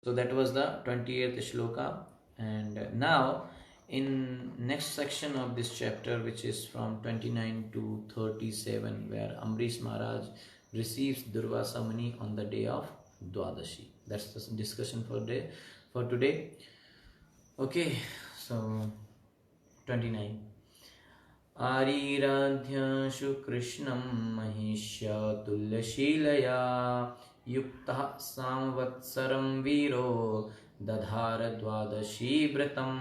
So that was the 28th shloka, and now in next section of this chapter, which is from 29 to 37, where Ambrish Maharaj receives Durvasa Muni on the day of Dwadashi. That's the discussion for today. Okay, so 29. आरीराध्याशु कृष्णं महिष्या तुल्यशीलया युक्तः संवत्सरं वीरो दधार द्वादशी व्रतम्.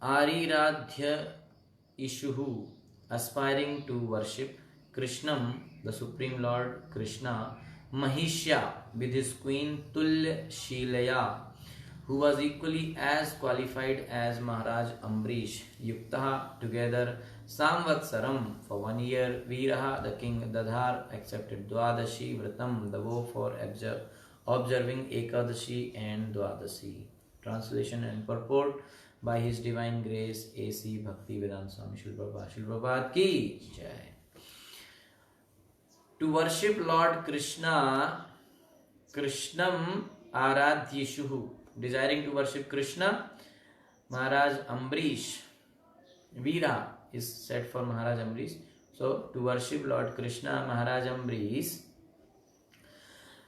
Ariradhya Ishuhu, aspiring to worship Krishnam, the Supreme Lord Krishna, Mahishya, with his queen Tulya Shilaya, who was equally as qualified as Maharaj Ambrish, Yuktaha, together, Samvatsaram, for 1 year, Viraha, the king Dadhar, accepted Dwadashi Vratam, the vow for observing Ekadashi and Dwadashi. Translation and purport. By His Divine Grace, A.C. Bhaktivedanta Swami Srila Prabhupada ki jai. To worship Lord Krishna, Krishnam Aradhyishuhu, desiring to worship Krishna, Maharaj Ambrish, Veera is said for Maharaj Ambrish. So, to worship Lord Krishna, Maharaj Ambrish,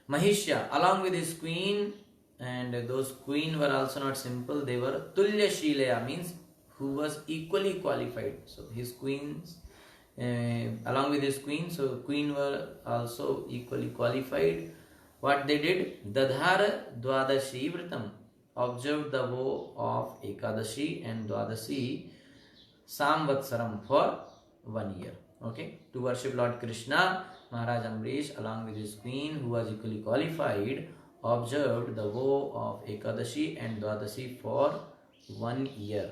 Mahishya, along with his queen, and those queen were also not simple, they were Tulya Shilaya, means who was equally qualified. So his queens, along with his queen, so queen were also equally qualified. What they did? Dadhara Dwadashi Vratam, observed the vow of Ekadashi and Dwadashi Samvatsaram for 1 year. Okay, to worship Lord Krishna, Maharaj Ambrish, along with his queen, who was equally qualified, observed the vow of Ekadashi and Dwadashi for 1 year.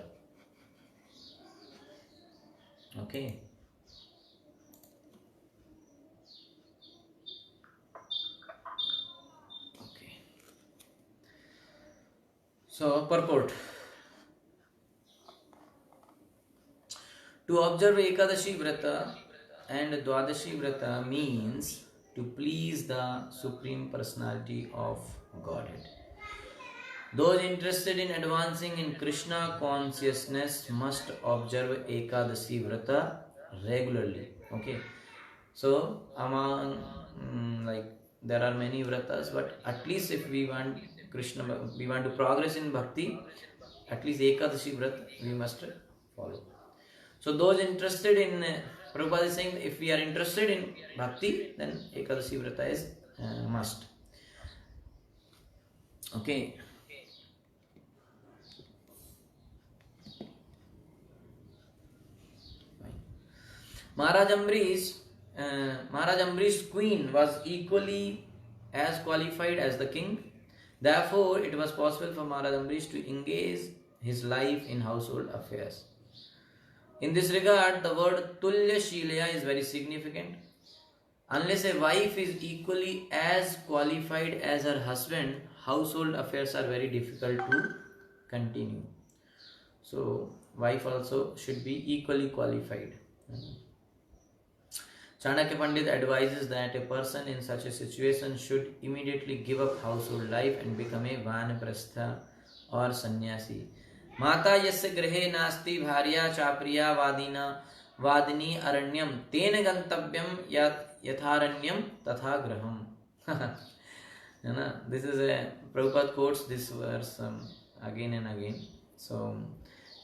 Okay. Okay. So, purport. To observe Ekadashi Vrata and Dwadashi Vrata means to please the Supreme Personality of Godhead. Those interested in advancing in Krishna consciousness must observe Ekadashi Vrata regularly. Okay, so among there are many vratas, but at least if we want Krishna, we want to progress in bhakti, at least Ekadashi Vrata we must follow. So those interested in Prabhupada is saying, if we are interested in bhakti, then Ekadashi Vrata is must. Okay. Maharaj Ambrish's queen was equally as qualified as the king. Therefore, it was possible for Maharaj Ambrish to engage his life in household affairs. In this regard, the word Tulya Shilaya is very significant. Unless a wife is equally as qualified as her husband, household affairs are very difficult to continue. So, wife also should be equally qualified. Chanakya Pandit advises that a person in such a situation should immediately give up household life and become a vanaprastha or sannyasi. माता यस्य गृहे नास्ति भार्या चाप्रिया वादिनी अरण्यम तेन गंतव्यम यथारण्यम तथा गृहम. This is a Prabhupada quotes this verse again and again. So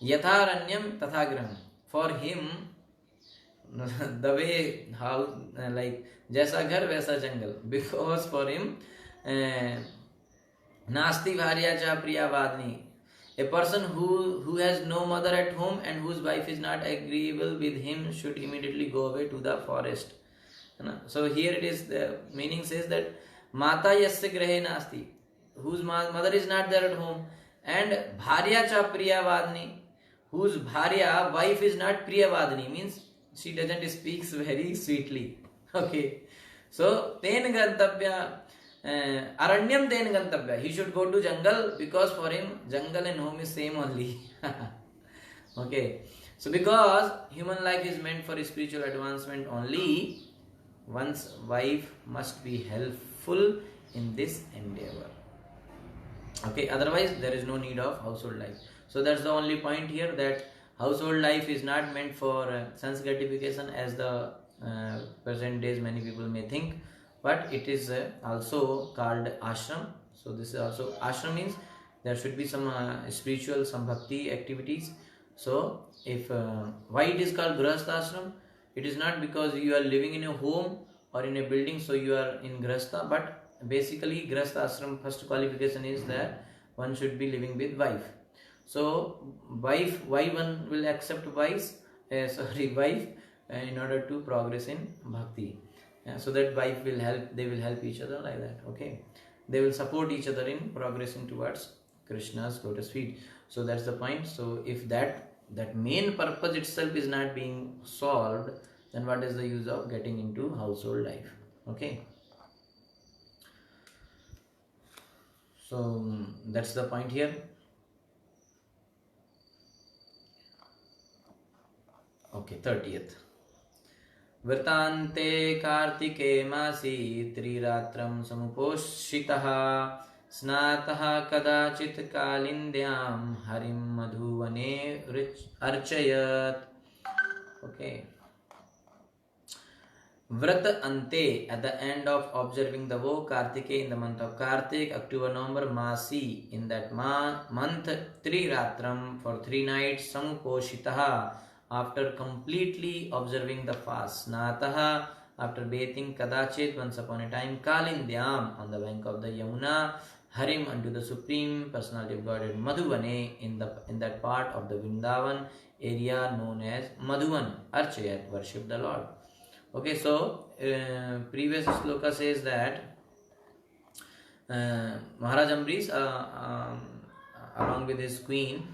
yatharanyam tatha graham, for him the way how jaisa ghar vaisa jangal, because for him nasti bharya cha priya vadni, a person who has no mother at home and whose wife is not agreeable with him should immediately go away to the forest. So here it is, the meaning says that Mata yasya grahe nasti, whose mother is not there at home, and Bharya cha priya vadni, whose Bharya, wife, is not priya vadni, means she doesn't speak very sweetly. Okay. So, ten gantavya, Aranyam ten gantavya, he should go to jungle, because for him jungle and home is same only. Okay, so because human life is meant for spiritual advancement only, one's wife must be helpful faithful in this endeavor. Okay, otherwise there is no need of household life. So that's the only point here, that household life is not meant for sense gratification as the present days many people may think, but it is also called ashram. So this is also ashram, means there should be some spiritual, some bhakti activities. So if why it is called grahastha ashram, it is not because you are living in a home or in a building, so you are in grahastha, but basically grahastha ashram first qualification is that one should be living with wife. So wife, why one will accept wife in order to progress in bhakti, so that wife will help, they will help each other like that. Okay, they will support each other in progressing towards Krishna's lotus feet. So that's the point. So if that main purpose itself is not being solved, then what is the use of getting into household life? Okay, so that's the point here. Okay, 30th. वृतान्ते कार्तिके मासी त्रिरात्रं समुपोषितः स्नातः कदाचित् कालिन्द्यां हरिं मधुवने अर्चयत्. Okay. Vrat ante, at the end of observing the vow, Kartike, in the month of Kartik, October, November, Masi, in that month, Triratram, for 3 nights, Samuposhitaha, after completely observing the fast, Snataha, after bathing, Kadachit, once upon a time, Kalindyam, on the bank of the Yamuna, Harim, unto the Supreme Personality of Godhead, Madhuvane, in that part of the Vrindavan area known as Madhuvan, Archayat, worship the Lord. Okay, so previous sloka says that Maharaj Ambarish, along with his queen,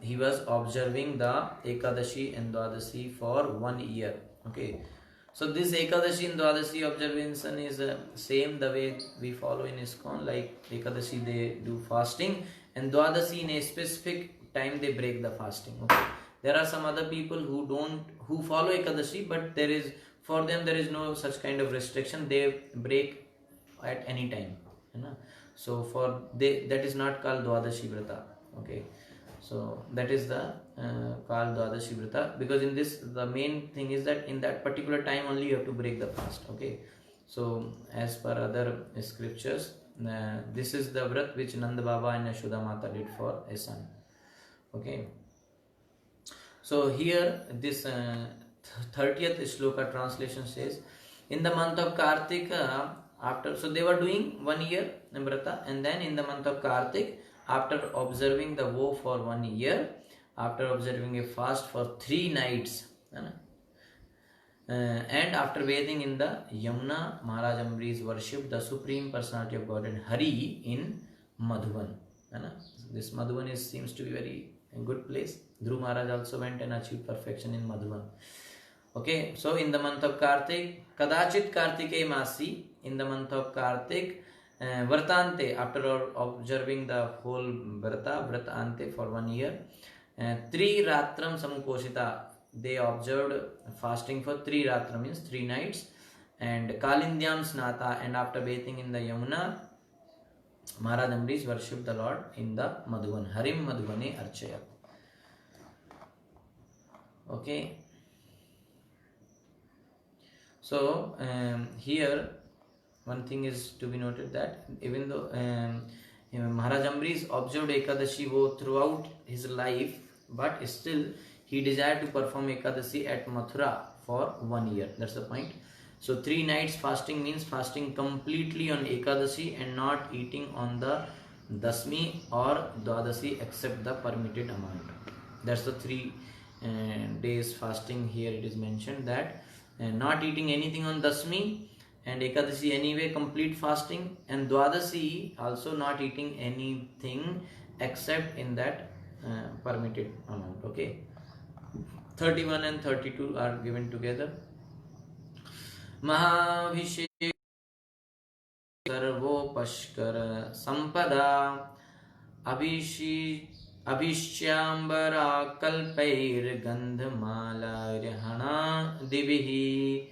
he was observing the Ekadashi and Dwadashi for 1 year. Okay, so this Ekadashi and Dwadashi observation is same the way we follow in ISKCON. Like Ekadashi they do fasting, and Dwadashi in a specific time they break the fasting. Okay, there are some other people who follow Ekadashi, but for them there is no such kind of restriction. They break at any time. So that is not called Dwadashi Vrata. Okay, so that is the called Dwadashi Vrata, because in this the main thing is that in that particular time only you have to break the fast. Okay, so as per other scriptures, this is the vrat which Nanda Baba and Yashoda Mata did for a son. Okay, so here this 30th shloka translation says, in the month of Kartika, after, so they were doing 1 year Vrata, and then in the month of Kartik, after observing the vow for 1 year, after observing a fast for 3 nights, and after bathing in the Yamuna, Maharaj Ambarish worshipped the Supreme Personality of Godhead Hari in Madhuvan. This Madhuvan seems to be very good place. Dhruv Maharaj also went and achieved perfection in Madhuvan. Okay, so in the month of Kartik, Kadachit Kartike Masi, in the month of Kartik, Vartante, after observing the whole Vratante for 1 year, Tri Ratram Samuposhita, they observed fasting for 3 Ratram, means 3 nights, and Kalindyam Snata, and after bathing in the Yamuna, Maharaj Ambarish worshipped the Lord in the Madhuvan, Harim Madhuvane Archayat. Okay. So here one thing is to be noted, that even though Maharaj Ambarish observed Ekadashi vow throughout his life, but still he desired to perform Ekadashi at Mathura for 1 year. That's the point. So 3 nights fasting means fasting completely on Ekadashi and not eating on the Dasmi or Dwadashi except the permitted amount. That's the 3 days fasting. Here it is mentioned that not eating anything on Dasmi, and Ekadashi anyway complete fasting, and Dwadashi also not eating anything except in that permitted amount. Okay, 31 and 32 are given together. Mahavishek Sarvopashkar Sampada Abhishyambara Kalpair Gandhamala Rihana Divihi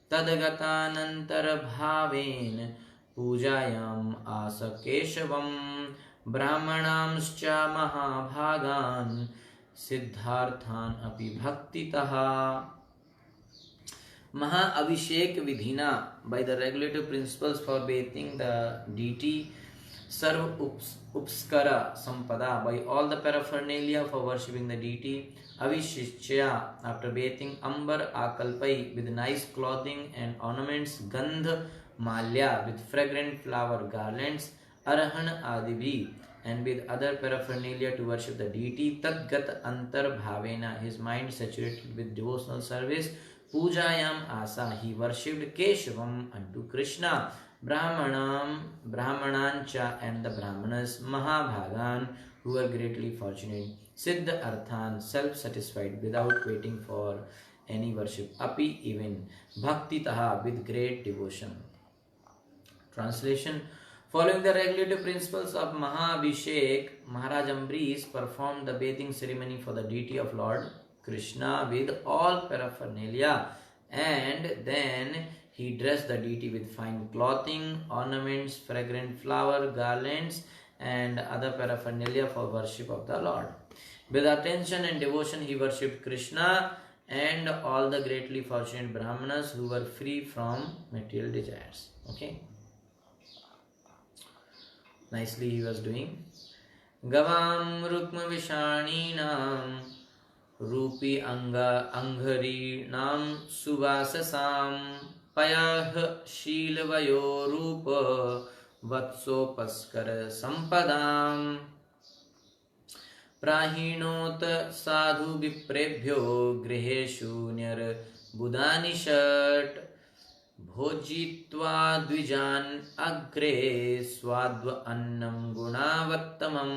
Tadagatanaantara Bhaven पूजायाम् आस केशवम् ब्राह्मणांश्च महाभागान् सिद्धार्थान् अपि भक्तितः. Maha-Abhishek Vidhina, by the regulative principles for bathing the deity, Sarv Upskara Sampada, by all the paraphernalia for worshipping the deity, Avishishya, after bathing, Ambar Akalpai, with nice clothing and ornaments, Gandh Malya, with fragrant flower garlands, Arahan Adibhi, and with other paraphernalia to worship the deity, Tadgat Antar Bhavena, his mind saturated with devotional service, Pujayam Asa, he worshipped Keshavam unto Krishna, Brahmanancha, and the Brahmanas, Mahabhagan, who were greatly fortunate, Siddha Arthan, self-satisfied, without waiting for any worship, Api, even, Bhakti Taha, with great devotion. Translation. Following the regulative principles of Maha-Abhishek, Maharaj Ambarish performed the bathing ceremony for the deity of Lord Krishna with all paraphernalia, and then he dressed the deity with fine clothing, ornaments, fragrant flower, garlands, and other paraphernalia for worship of the Lord. With attention and devotion, he worshipped Krishna and all the greatly fortunate Brahmanas who were free from material desires. Okay. Nicely he was doing. Gavam Rukma Vishaninam Rupi Anga Angharinam Subasasam Payah Shilvayo Rupa Vatso Paskara Sampadam Prahinot Sadhu Viprebhyo Griheshu Nyar Budanishat Bhojitva Dvijan Agre Swadva Annam Gunavatamam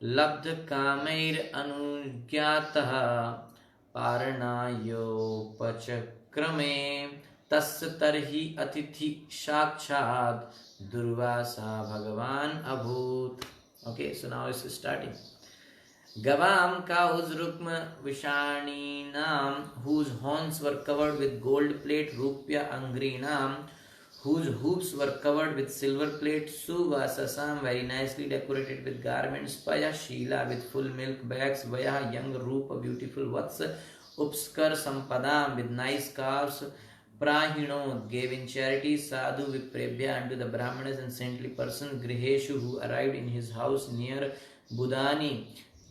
Labdha Kamair Anugyataha Paranayo Pachakrame Tasya Tarhi Atithi Shakshad Durvasa Bhagavan Abhut. Okay, so now it's starting. Gavam cows Rukma Vishaninam, whose horns were covered with gold plate, Rupya Angrinam, whose hooves were covered with silver plate, Suvasasam, very nicely decorated with garments, Paya Shila, with full milk bags, Vaya, young Rupa, beautiful, Vatsa, Upskar Sampadam, with nice calves, Prahino, gave in charity, Sadhu Viprebhya, unto the Brahmanas and saintly persons, Griheshu, who arrived in his house near Budani,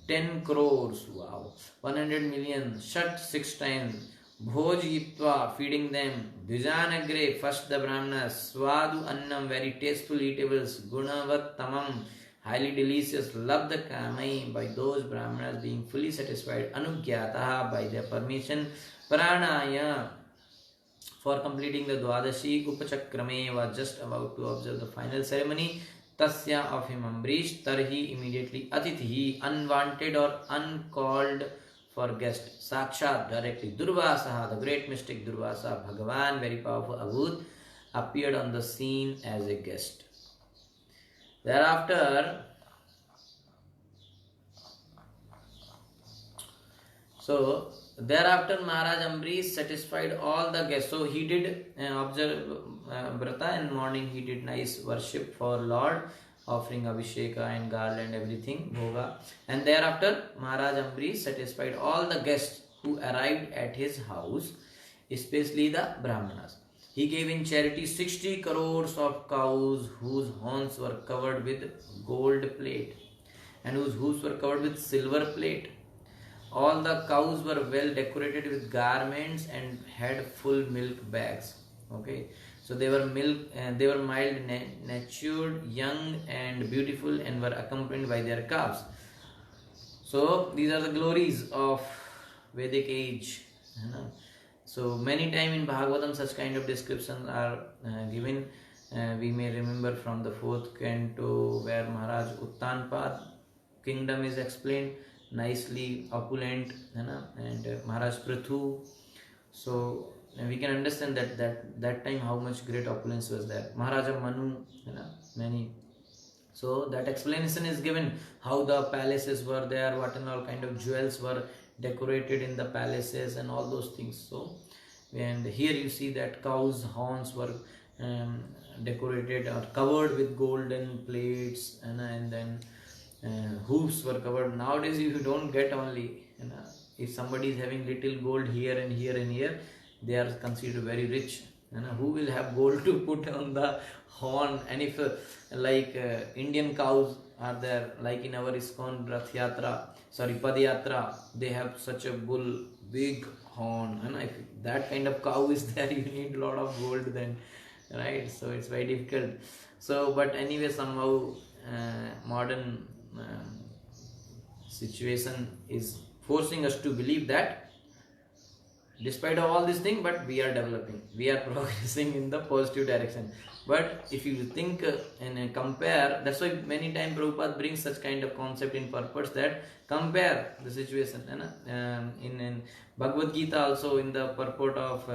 10 crores, wow, 100 million, Shat 6 times, Bhoj Yitva, feeding them, Dvijanagre, first the Brahmanas, Swadu Annam, very tasteful eatables, Gunavat Tamam, highly delicious, Labdha Kamai, by those Brahmanas being fully satisfied, Anugyataha, by their permission, Pranaya, for completing the Dwadashi, Upachakrame, was just about to observe the final ceremony, Tasya of him Ambarish, Tarhi, immediately, Atithi, unwanted or uncalled for guest, Sakshat, directly, Durvasa, the great mystic Durvasa, Bhagavan, very powerful Abhut, appeared on the scene as a guest. Thereafter, Maharaj Ambarish satisfied all the guests. So he did observe Vrata, and morning he did nice worship for Lord, offering Abhisheka and garland, everything, Bhoga. And thereafter Maharaj Ambarish satisfied all the guests who arrived at his house, especially the Brahmanas. He gave in charity 60 crores of cows whose horns were covered with gold plate and whose hooves were covered with silver plate. All the cows were well decorated with garments and had full milk bags. Okay, so they were mild, natured, young, and beautiful, and were accompanied by their calves. So these are the glories of Vedic age. So many times in Bhagavatam such kind of descriptions are given. We may remember from the 4th canto where Maharaj Uttanpad kingdom is explained nicely, opulent, and Maharaj Prithu. So we can understand that time how much great opulence was there. Maharaja Manu, many. So that explanation is given how the palaces were there, what and all kind of jewels were decorated in the palaces and all those things. So, and here you see that cows' horns were decorated or covered with golden plates, and then hoops were covered. Nowadays you don't get only, if somebody is having little gold here and here and here, they are considered very rich. Who will have gold to put on the horn? And if Indian cows are there, like in our ISKCON Rath Yatra, sorry, Padayatra, they have such a bull, big horn, and if that kind of cow is there, you need a lot of gold then, right? So it's very difficult. So, but anyway, somehow modern situation is forcing us to believe that despite of all this thing, but we are developing, we are progressing in the positive direction. But if you think and compare, that's why many times Prabhupada brings such kind of concept in purpose, that compare the situation. In Bhagavad Gita also, in the purport of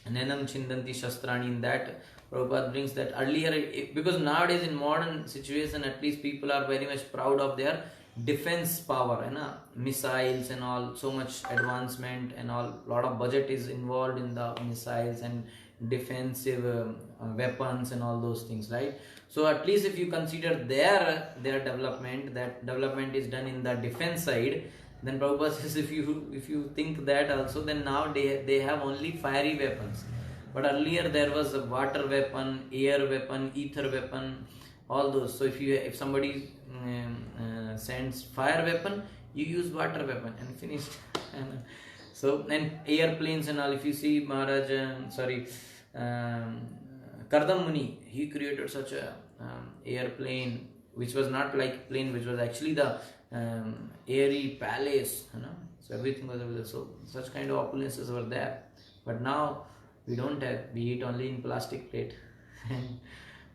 Nenam Chindanti Shastrani, in that Prabhupada brings that earlier, because nowadays in modern situation, at least people are very much proud of their defense power, missiles and all, so much advancement and all, lot of budget is involved in the missiles and defensive weapons and all those things, right? So at least if you consider their development, that development is done in the defense side, then Prabhupada says, if you think that also, then now they have only fiery weapons. But earlier there was a water weapon, air weapon, ether weapon, all those. So if somebody sends fire weapon, you use water weapon and finished. And airplanes and all, if you see Maharaj, Kardam Muni, he created such a airplane, which was not like plane, which was actually the airy palace, so everything was available. So such kind of opulences were there. But now we don't have, we eat only in plastic plate.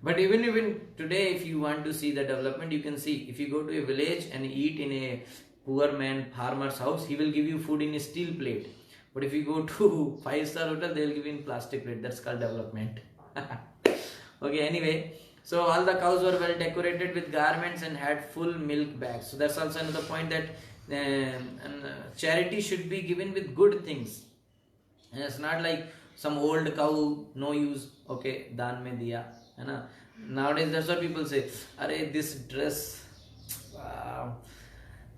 But even today, if you want to see the development, you can see, if you go to a village and eat in a poor man farmer's house, he will give you food in a steel plate. But if you go to 5-star hotel, they will give you in plastic plate. That's called development. Okay, anyway, so all the cows were well decorated with garments and had full milk bags. So that's also another point, that charity should be given with good things. And it's not like some old cow, no use, okay, daan mein diya. Nowadays that's what people say, "Arey, this dress, wow.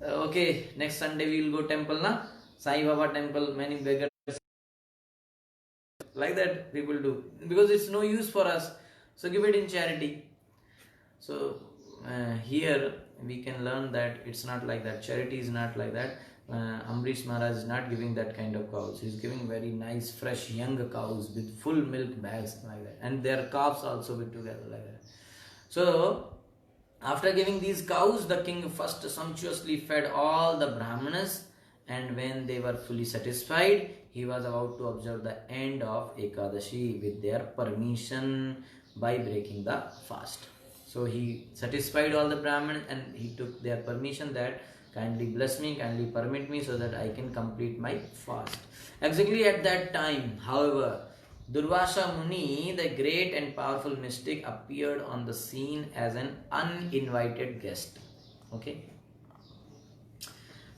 Okay, next Sunday we will go temple, na? Sai Baba temple, many beggars." Like that people do, because it's no use for us. So give it in charity. So here we can learn that it's not like that. Charity is not like that. Ambrish Maharaj is not giving that kind of cows. He's giving very nice, fresh, young cows with full milk bags like that, and their calves also with together like that. So after giving these cows, the king first sumptuously fed all the brahmanas, and when they were fully satisfied, he was about to observe the end of Ekadashi with their permission by breaking the fast. So he satisfied all the brahmanas and he took their permission that kindly bless me, kindly permit me so that I can complete my fast. Exactly at that time, however, Durvasa Muni, the great and powerful mystic, appeared on the scene as an uninvited guest. Okay?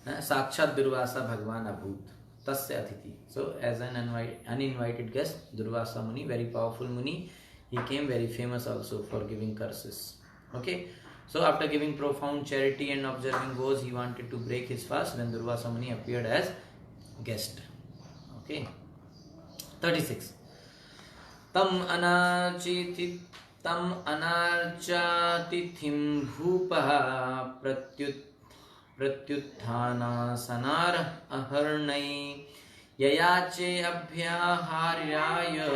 Sakshat Durvasa Bhagwan Abhut Tasya Atithi. So as an uninvited guest, Durvasa Muni, very powerful Muni, he came very famous also for giving curses. Okay? So after giving profound charity and observing vows, he wanted to break his fast when Durvasa Muni appeared as guest. Okay? 36. Tam anarchatithim bhupaha pratyuthana sanar aharnai yayache abhyaharyaya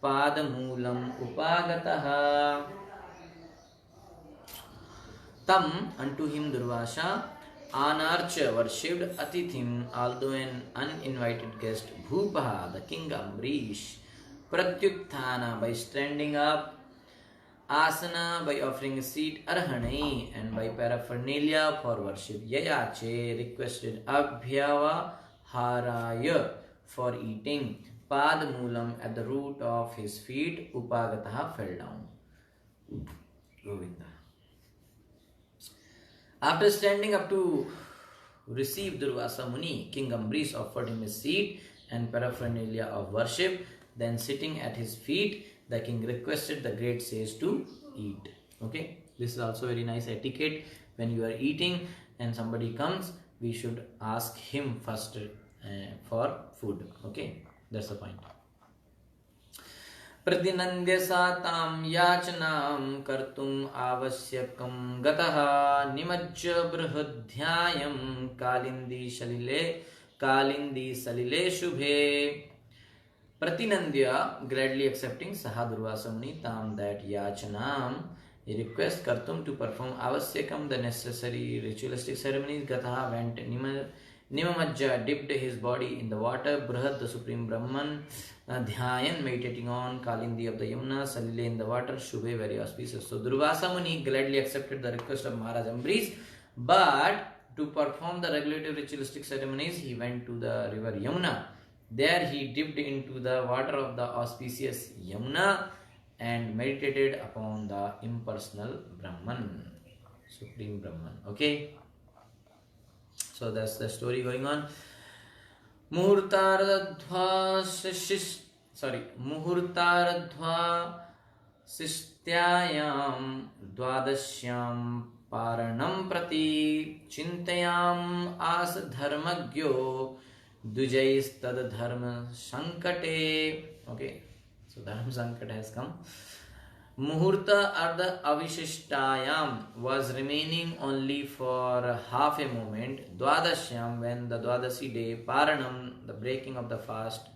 padamulam upagataha. Tam, unto him Durvasa, Anarcha worshipped Atithim, although an uninvited guest, Bhupaha, the king Ambrish, Pratyuthana, by standing up, Asana, by offering a seat, Arhanai, and by paraphernalia for worship, Yayache, requested Abhyava Haraya, for eating, Padmulam, at the root of his feet, Upagataha, fell down. Govinda. After standing up to receive Durvasa Muni, King Ambrish offered him a seat and paraphernalia of worship. Then sitting at his feet, The king requested the great sage to eat. Okay, this is also very nice etiquette. When you are eating and somebody comes, we should ask him first for food. Okay, that's the point. प्रतिनन्द्य सातां याचनां कर्तुम् आवश्यकं गतः निमज्ज बृहद्ध्यायं कालिन्दी सलिले शुभे. Pratinandya gladly accepting Saha Durvasa Muni tam that yachanam, a request kartum to perform avasyakam, the necessary ritualistic ceremonies. Gataha went Nimamajja dipped his body in the water. Brihad, the supreme Brahman, Dhyayan, meditating on Kalindi of the Yamuna, Salile in the water, Shubhe, very auspicious. So Durvasa Muni gladly accepted the request of Maharaj Ambarish, but to perform the regulative ritualistic ceremonies, he went to the river Yamuna. There he dipped into the water of the auspicious Yamuna and meditated upon the impersonal Brahman, Supreme Brahman. Okay, so that's the story going on. Muhurtaradhva Sishyayam Dvadashyam Paranam Prati Chintayam As Dharmagyo Dujais Dharma Sankate. Okay, so Dharma Sankat has come. Muhurta Ardha Avishishtayam was remaining only for half a moment. Dwadashyam, when the Dwadasi day, Paranam, the breaking of the fast,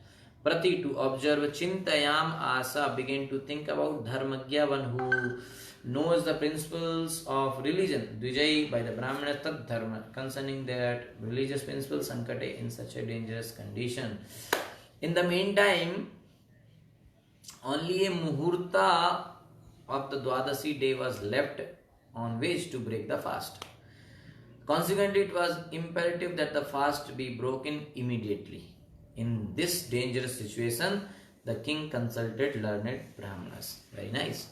Prati, to observe, Chintayam Asa, begin to think about Dharmagya, one who knows the principles of religion, Dvijay, by the Brahmana Tad Dharma, concerning that religious principles, Sankate, in such a dangerous condition. In the meantime, only a Muhurta of the Dwadasi day was left on which to break the fast. Consequently, it was imperative that the fast be broken immediately. In this dangerous situation, the king consulted learned Brahmanas. Very nice.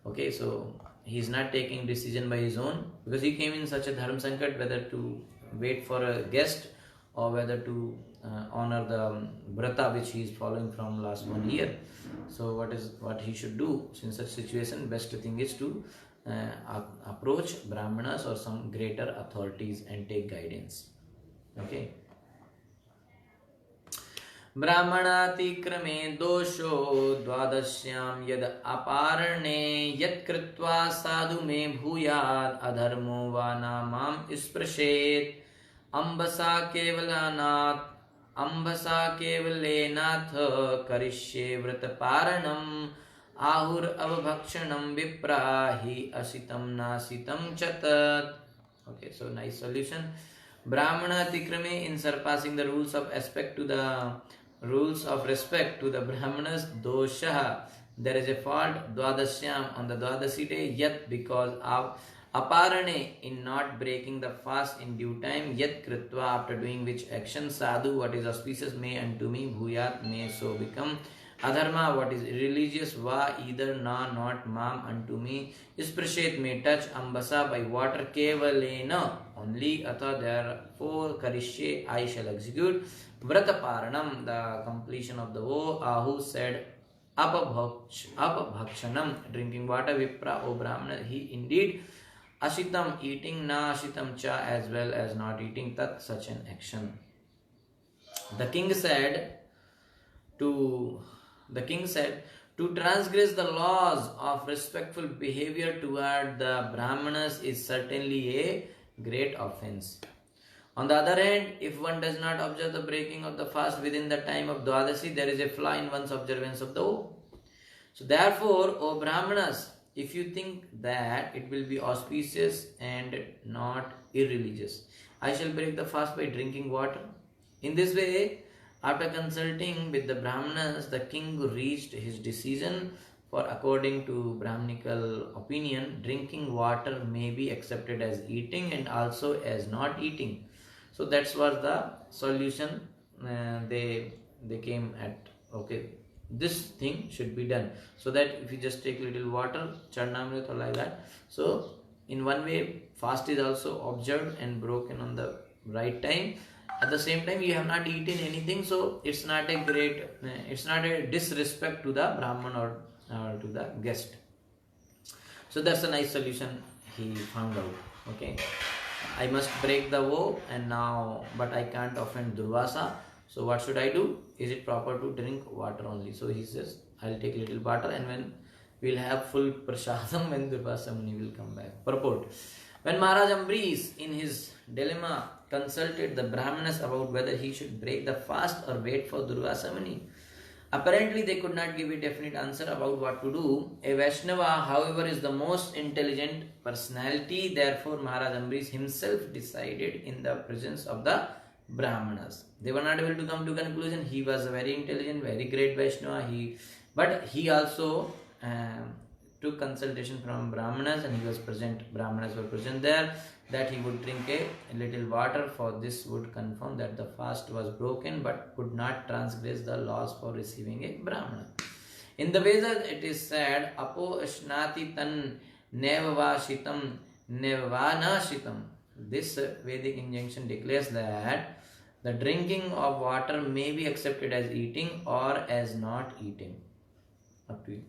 Okay, so he is not taking decision by his own, because he came in such a dharma sankat, whether to wait for a guest or whether to honor the brata which he is following from last 1 year. So what he should do in such situation? Best thing is to approach Brahmanas or some greater authorities and take guidance. Okay. Brahmanatikrame dosho dvadasyam yad aparne yat kritva sadhu me bhuyad adharmo va namam isprashet ambasa kevalenath karishye vrataparanam ahur avabhakshanam viprahi asitam nasitam chatat. Okay, so nice solution. Brahmana atikrame, in surpassing the rules of respect to the Brahmanas, dosha, there is a fault, dvadasyam, on the Dwadasi day, yet, because of aparane, in not breaking the fast in due time, yet kritva, after doing which action, sadhu, what is auspicious, may unto me, bhuyat, may so become, adharma, what is irreligious, va, either, na, not, mam, unto me, isprashet, may touch, ambasa, by water, kevalena, only, atha, therefore, karishye, I shall execute, vrataparanam, the completion of the vow, ahu said, apabhakshanam, drinking water, vipra, O Brahmana, he indeed, ashitam, eating, na ashitam cha, as well as not eating, tat, such an action. The king said, to transgress the laws of respectful behavior toward the Brahmanas is certainly a great offense. On the other hand, if one does not observe the breaking of the fast within the time of Dwadasi, there is a flaw in one's observance of the vow. So therefore, O Brahmanas, if you think that it will be auspicious and not irreligious, I shall break the fast by drinking water. In this way, after consulting with the Brahmanas, the king reached his decision, for according to Brahmanical opinion, drinking water may be accepted as eating and also as not eating. So that's was the solution they came at. Okay, this thing should be done, so that if you just take little water, charnamrit or like that, so in one way fast is also observed and broken on the right time. At the same time, you have not eaten anything, so it's not a disrespect to the Brahman or or to the guest. So that's a nice solution he found out. Okay, I must break the vow, and now, but I can't offend Durvasa. So what should I do? Is it proper to drink water only? So he says, I'll take little water, and when we'll have full prasadam when Durvasa Muni will come back. Purport. When Maharaj Ambarish, in his dilemma, consulted the Brahmanas about whether he should break the fast or wait for Durvasa Muni, apparently they could not give a definite answer about what to do. A Vaishnava, however, is the most intelligent personality. Therefore, Maharaj Ambarish himself decided in the presence of the Brahmanas. They were not able to come to conclusion. He was a very intelligent, very great Vaishnava. But he also took consultation from Brahmanas, and he was present. Brahmanas were present there, that he would drink a little water, for this would confirm that the fast was broken, but could not transgress the laws for receiving a Brahmana. In the Vedas it is said, Apo Ashnati Tan Nevavashitam Nevanashitam. This Vedic injunction declares that the drinking of water may be accepted as eating or as not eating. Up to you.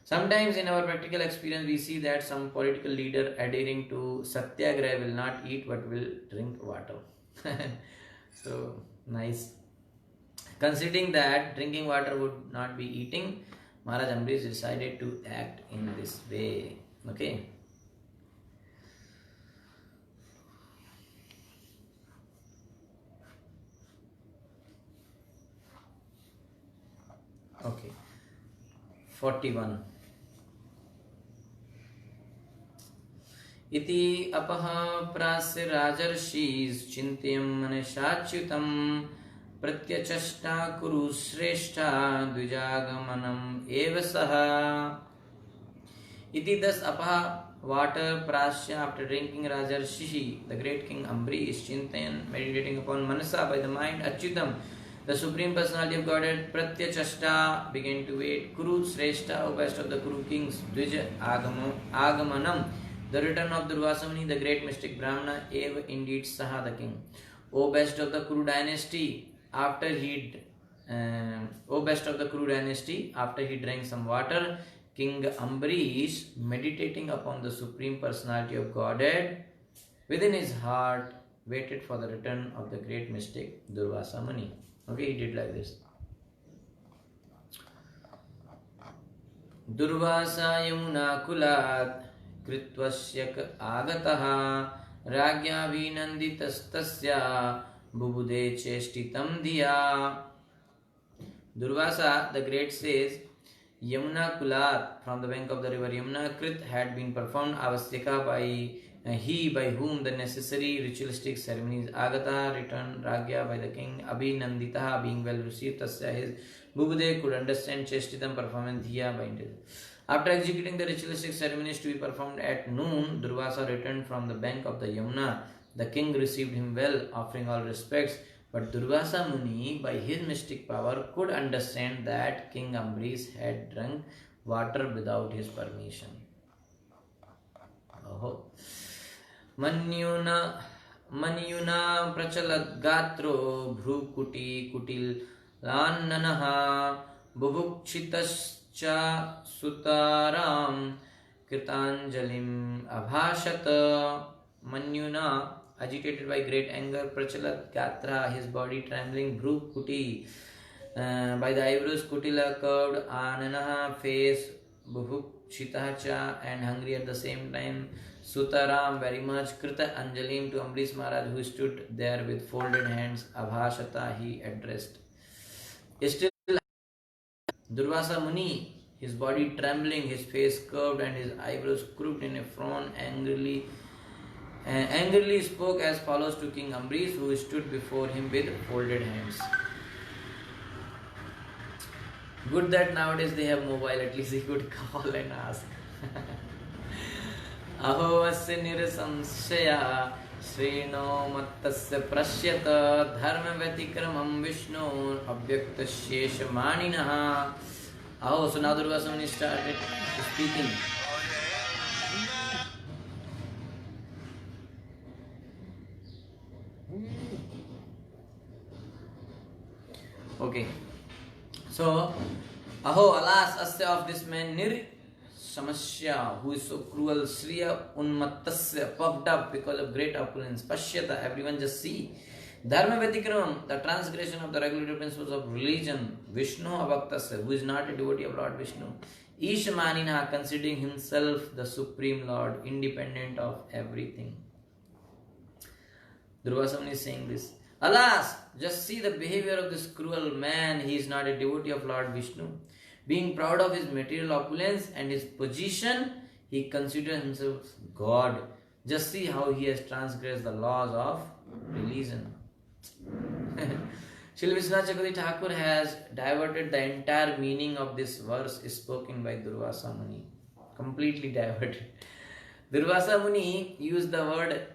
Sometimes in our practical experience we see that some political leader adhering to Satyagraha will not eat but will drink water. So nice. Considering that drinking water would not be eating, Maharaj Ambarish decided to act in this way. Okay. Okay. 41. इति अपः प्रास्य राजर्षिश्चिन्तयन् मनसाच्युतं प्रत्यचष्टा कुरु श्रेष्ठा द्विजागमनम् एव सः. Iti thus apah, water prasya, after drinking Rajarshi, the great king Ambarish, Chintayan, meditating upon Manasa by the mind, Achyutam, the Supreme Personality of Godhead, Pratyachashta, began to wait, Kuru Sreshta, O best of the Kuru kings, Dvija Agamanam, the return of Durvasa Muni, the great mystic Brahmana, Eva indeed Saha, the king. O best of the Kuru dynasty, after he drank some water, King Ambarish, meditating upon the Supreme Personality of Godhead, within his heart, waited for the return of the great mystic Durvasa Muni. Okay, he did like this. Durvasa Yamuna Kulat Kritvasyak Agataha Ragya Vinanditastasya Bubude Cheshtitam Diya. Durvasa the great says, Yamuna Kulat, from the bank of the river Yamuna, Krit had been performed Avasyaka by he by whom the necessary ritualistic ceremonies Agata returned Ragya by the king Abhinandita being well received Tasya his Bubude could understand Cheshtitam performance Dhiya by intelligence. After executing the ritualistic ceremonies to be performed at noon, Durvasa returned from the bank of the Yamuna. The king received him well, offering all respects. But Durvasa Muni, by his mystic power, could understand that King Ambarish had drunk water without his permission. Oh. Manyuna prachalat gatro bhrukuti kutil lannanaha bubukchitascha sutaram kritanjalim abhashata. Manyuna, agitated by great anger, Prachalat Gatra, his body trembling, Bhru Kuti, by the eyebrows, Kutila curved, Ananaha, face, Bhuk Shitacha, and hungry at the same time, Sutaram, very much, Krita Anjalim to Ambarish Maharaj, who stood there with folded hands, Abhashata, he addressed. Still, Durvasa Muni, his body trembling, his face curved, and his eyebrows crooked in a frown, angrily spoke as follows to King Ambarish, who stood before him with folded hands. Good that nowadays they have mobile, at least he could call and ask. Aho asya nirasamshaya srino mattasya prasyata dharma vyatikramam vishnu abhyakta shesha maninaha. Aho, so now Durvasa Muni started speaking. Okay, so Aho, alas, asya of this man Nir Samasya, who is so cruel, Sriya Unmattasya, puffed up because of great opulence, Pashyata, everyone just see. Dharma Vetikramam, the transgression of the regulatory principles of religion, Vishnu Avaktasya, who is not a devotee of Lord Vishnu, Ishmanina, considering himself the Supreme Lord, independent of everything. Durvasa Muni is saying this. Alas, just see the behavior of this cruel man. He is not a devotee of Lord Vishnu. Being proud of his material opulence and his position, he considers himself God. Just see how he has transgressed the laws of religion. Srila Vishwanath Chakravarti Thakur has diverted the entire meaning of this verse spoken by Durvasa Muni. Completely diverted. Durvasa Muni used the word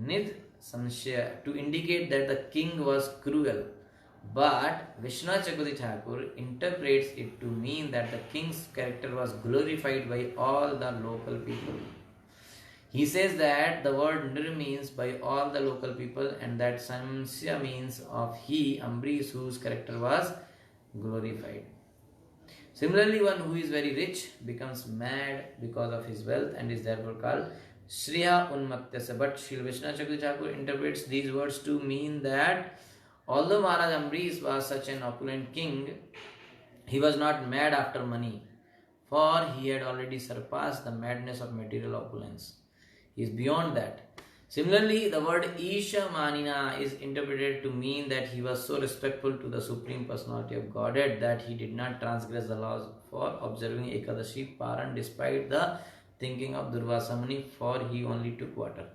Nid Samshaya to indicate that the king was cruel. But Vishwanath Chakravarti Thakur interprets it to mean that the king's character was glorified by all the local people. He says that the word Nir means by all the local people, and that Samsya means of he, Ambarish, whose character was glorified. Similarly, one who is very rich becomes mad because of his wealth and is therefore called Shriya Unmattasya. But Srila Vishwanath Chakravarti Thakur interprets these words to mean that although Maharaj Ambarish was such an opulent king, he was not mad after money, for he had already surpassed the madness of material opulence. He is beyond that. Similarly, the word Isha Manina is interpreted to mean that he was so respectful to the Supreme Personality of Godhead that he did not transgress the laws for observing Ekadashi Paran despite the thinking of Durvasa Muni, for he only took water.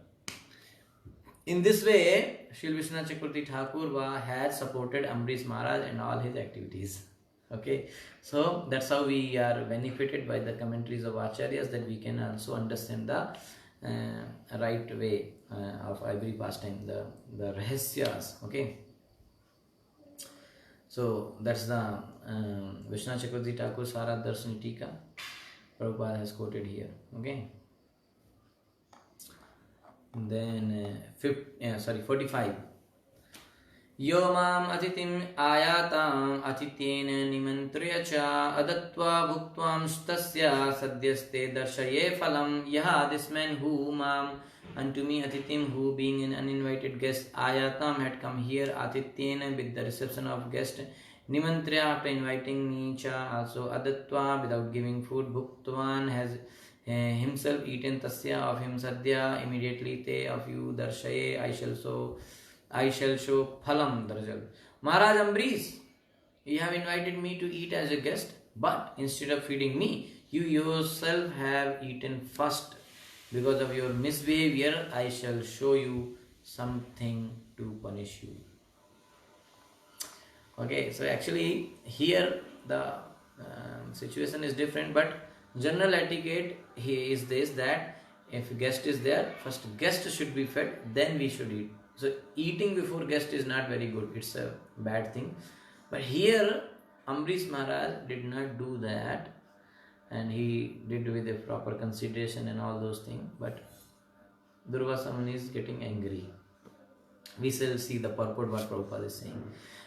In this way, Srila Vishwanath Chakravarti Thakur has supported Ambarish Maharaj and all his activities. Okay, so that's how we are benefited by the commentaries of Acharyas, that we can also understand the right way of every pastime, the rahasyas. Okay, so that's the Vishwanath Chakravarti Thakur Sara Darshani Tika Prabhupada has quoted here. Okay, then 45. यो माम अतिथिम आयाताम अतिथेन निमंत्र्य च अदत्वा भुक्त्वांस्तस्य सद्यस्ते दर्शये फलम. This man who mam unto me atitim, who being an uninvited guest, ayatam had come here, atitena with the reception of guest, nimantrya after inviting me, cha also adatva without giving food, bhuktvan has himself eaten, tasya of him, sadhya immediately, te of you, darshaye I shall show phalam, the result. Maharaj Ambarish, you have invited me to eat as a guest, but instead of feeding me, you yourself have eaten first. Because of your misbehavior, I shall show you something to punish you. Okay, so actually here the situation is different, but general etiquette here is this, that if a guest is there, first guest should be fed, then we should eat. So eating before guest is not very good, it's a bad thing. But here Ambarish Maharaj did not do that, and he did with a proper consideration and all those things. But Durvasa Muni is getting angry. We shall see the purport what Prabhupada is saying.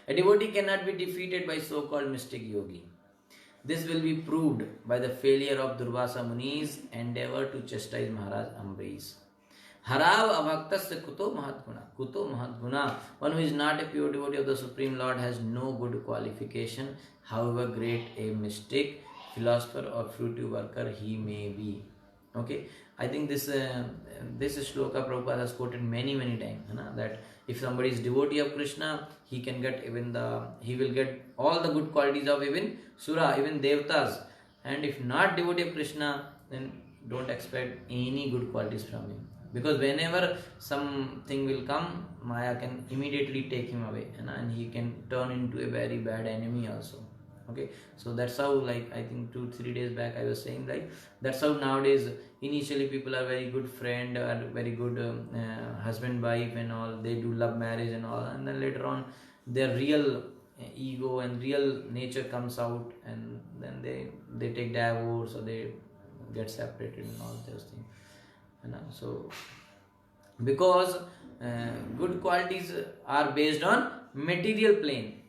A devotee cannot be defeated by so-called mystic yogi. This will be proved by the failure of Durvasa Muni's endeavor to chastise Maharaj Ambarish. Harav avaktasya kuto mahatguna. Kuto mahatguna. One who is not a pure devotee of the Supreme Lord has no good qualification, however great a mystic, philosopher or fruitive worker he may be. Okay, I think this shloka Prabhupada has quoted many times. That if somebody is devotee of Krishna, he can get he will get all the good qualities of even Sura, even Devatas. And if not devotee of Krishna, then don't expect any good qualities from him. Because whenever something will come, Maya can immediately take him away, and he can turn into a very bad enemy also. Okay, so that's how, like I think 2-3 days back I was saying, like that's how nowadays initially people are very good friend or very good husband wife and all, they do love marriage and all, and then later on their real ego and real nature comes out, and then they take divorce or they get separated and all those things. So because good qualities are based on material plane,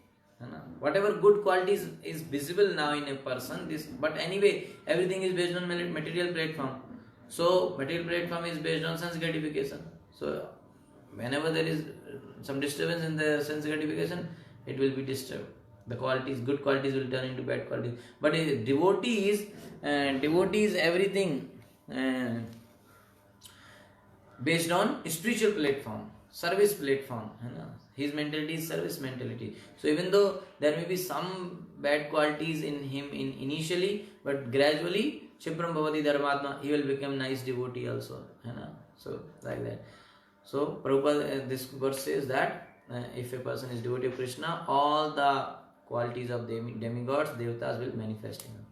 है ना. Whatever good qualities is visible now in a person, this, but anyway everything is based on material platform. So material platform is based on sense gratification. So whenever there is some disturbance in the sense gratification, it will be disturbed. The qualities, good qualities will turn into bad qualities. But devotees everything based on spiritual platform, service platform, है ना. His mentality is service mentality. So even though there may be some bad qualities in him in initially, but gradually Shipram Bhavati Dharmatma, he will become nice devotee also, है ना. So like that. So Prabhupada, this verse says that if a person is devotee of Krishna, all the qualities of demigods, devatas will manifest in him.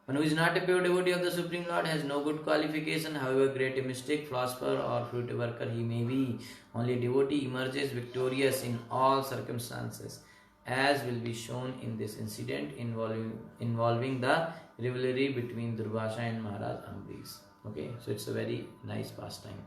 One who is not a pure devotee of the Supreme Lord has no good qualification, however great a mystic, philosopher or fruit worker he may be. Only a devotee emerges victorious in all circumstances, as will be shown in this incident involving the rivalry between Durvasa and Maharaj Ambarish. Okay, so it's a very nice pastime.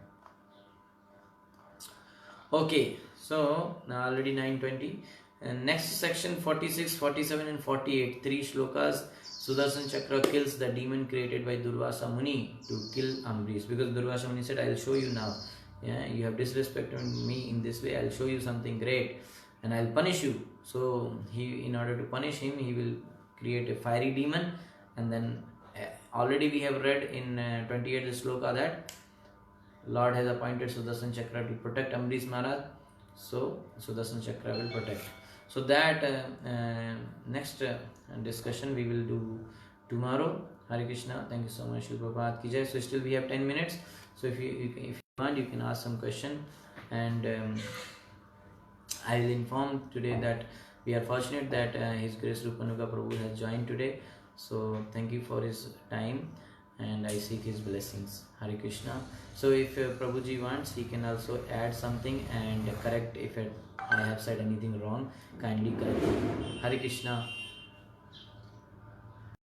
Okay, so now already 9:20. And next section 46, 47 and 48, 3 shlokas. Sudarshan Chakra kills the demon created by Durvasa Muni to kill Ambarish, because Durvasa Muni said, I'll show you now. Yeah, you have disrespected me in this way, I'll show you something great and I'll punish you. So he, in order to punish him, he will create a fiery demon. And then already we have read in 28 shloka that Lord has appointed Sudarshan Chakra to protect Ambarish Maharaj. So Sudarshan Chakra will protect. So that next discussion we will do tomorrow. Hare Krishna. Thank you so much. Shri Prabhupada ki jai. So still we have 10 minutes. So if you want, you can ask some question. And I will inform today that we are fortunate that His Grace Rupanuga Prabhu has joined today. So thank you for his time, and I seek his blessings. Hare Krishna. So if Prabhuji wants, he can also add something and correct if I have said anything wrong. Kindly correct me. Hare Krishna.